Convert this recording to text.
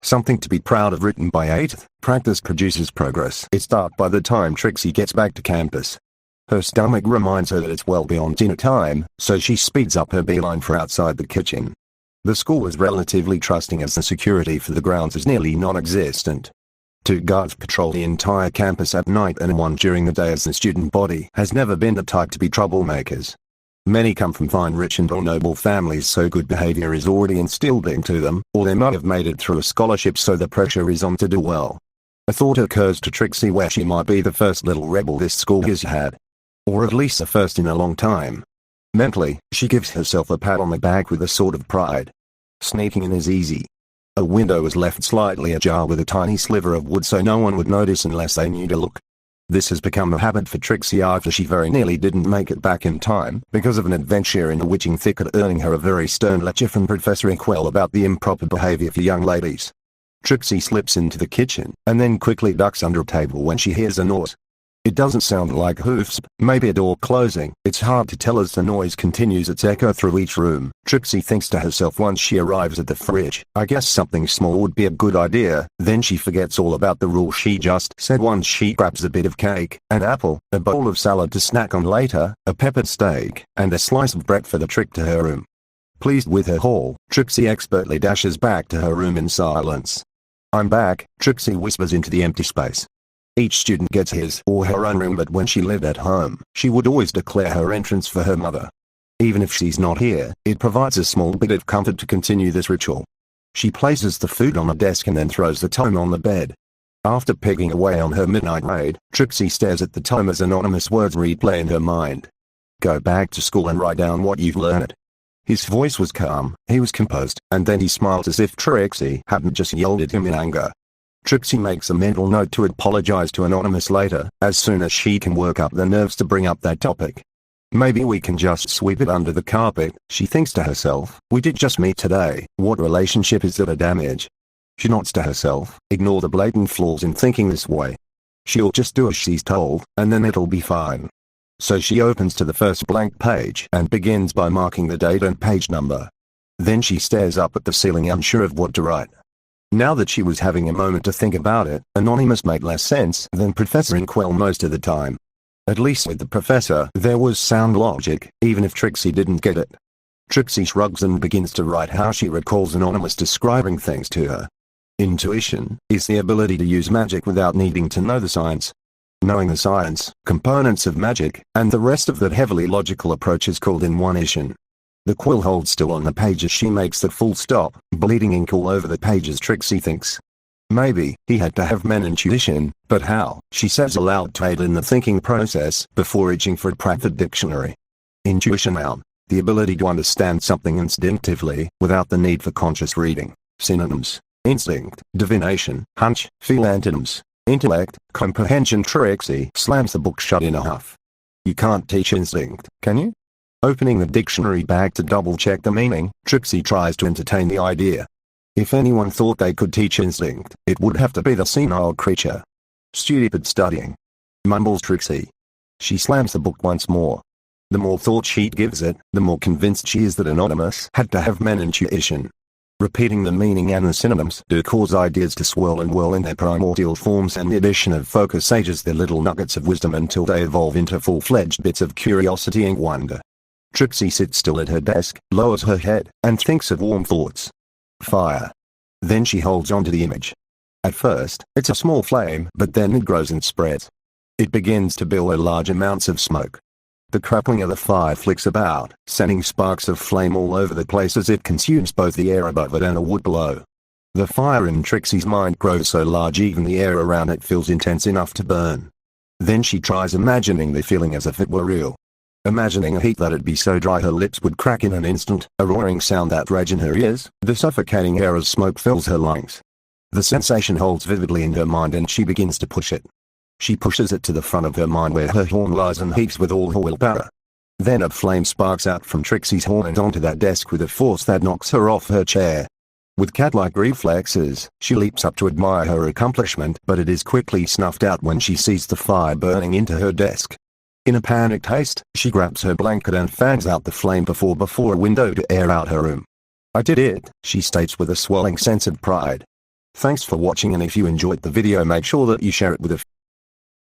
Something to be proud of, written by 8th. Practice produces progress. It's dark by the time Trixie gets back to campus. Her stomach reminds her that it's well beyond dinner time, so she speeds up her beeline for outside the kitchen. The school is relatively trusting as the security for the grounds is nearly non-existent. 2 guards patrol the entire campus at night and 1 during the day, as the student body has never been the type to be troublemakers. Many come from fine, rich and or noble families, so good behavior is already instilled into them, or they might have made it through a scholarship, so the pressure is on to do well. A thought occurs to Trixie where she might be the first little rebel this school has had. Or at least the first in a long time. Mentally, she gives herself a pat on the back with a sort of pride. Sneaking in is easy. A window was left slightly ajar with a tiny sliver of wood so no one would notice unless they knew to look. This has become a habit for Trixie after she very nearly didn't make it back in time because of an adventure in a witching thicket, earning her a very stern lecture from Professor Inkwell about the improper behavior for young ladies. Trixie slips into the kitchen and then quickly ducks under a table when she hears a noise. It doesn't sound like hoofs, maybe a door closing. It's hard to tell as the noise continues its echo through each room. Trixie thinks to herself once she arrives at the fridge, I guess something small would be a good idea. Then she forgets all about the rule she just said once she grabs a bit of cake, an apple, a bowl of salad to snack on later, a peppered steak, and a slice of bread for the trip to her room. Pleased with her haul, Trixie expertly dashes back to her room in silence. I'm back, Trixie whispers into the empty space. Each student gets his or her own room, but when she lived at home, she would always declare her entrance for her mother. Even if she's not here, it provides a small bit of comfort to continue this ritual. She places the food on a desk and then throws the tome on the bed. After pegging away on her midnight raid, Trixie stares at the tome as anonymous words replay in her mind. Go back to school and write down what you've learned. His voice was calm, he was composed, and then he smiled as if Trixie hadn't just yelled at him in anger. Trixie makes a mental note to apologize to Anonymous later, as soon as she can work up the nerves to bring up that topic. Maybe we can just sweep it under the carpet, she thinks to herself. We did just meet today, what relationship is that a damage? She nods to herself, ignore the blatant flaws in thinking this way. She'll just do as she's told, and then it'll be fine. So she opens to the first blank page and begins by marking the date and page number. Then she stares up at the ceiling, unsure of what to write. Now that she was having a moment to think about it, Anonymous made less sense than Professor Inkwell most of the time. At least with the professor, there was sound logic, even if Trixie didn't get it. Trixie shrugs and begins to write how she recalls Anonymous describing things to her. Intuition is the ability to use magic without needing to know the science. Knowing the science, components of magic, and the rest of that heavily logical approach is called intuition. The quill holds still on the page as she makes the full stop, bleeding ink all over the pages. Trixie thinks. Maybe he had to have intuition, but how? She says aloud to aid in the thinking process before reaching for a Pratt dictionary. Intuition out. The ability to understand something instinctively, without the need for conscious reading. Synonyms. Instinct, divination, hunch, feel. Antonyms. Intellect, comprehension. Trixie slams the book shut in a huff. You can't teach instinct, can you? Opening the dictionary bag to double-check the meaning, Trixie tries to entertain the idea. If anyone thought they could teach instinct, it would have to be the senile creature. Stupid studying, mumbles Trixie. She slams the book once more. The more thought she gives it, the more convinced she is that Anonymous had to have intuition. Repeating the meaning and the synonyms do cause ideas to swirl and whirl in their primordial forms, and the addition of focus ages their little nuggets of wisdom until they evolve into full-fledged bits of curiosity and wonder. Trixie sits still at her desk, lowers her head, and thinks of warm thoughts. Fire. Then she holds onto the image. At first, it's a small flame, but then it grows and spreads. It begins to billow large amounts of smoke. The crackling of the fire flicks about, sending sparks of flame all over the place as it consumes both the air above it and the wood below. The fire in Trixie's mind grows so large even the air around it feels intense enough to burn. Then she tries imagining the feeling as if it were real. Imagining a heat that'd be so dry her lips would crack in an instant, a roaring sound that rage in her ears, the suffocating air as smoke fills her lungs. The sensation holds vividly in her mind and she begins to push it. She pushes it to the front of her mind where her horn lies and heaps with all her willpower. Then a flame sparks out from Trixie's horn and onto that desk with a force that knocks her off her chair. With cat-like reflexes, she leaps up to admire her accomplishment, but it is quickly snuffed out when she sees the fire burning into her desk. In a panicked haste, she grabs her blanket and fans out the flame before a window to air out her room. I did it, she states with a swelling sense of pride. Thanks for watching, and if you enjoyed the video, make sure that you share it with a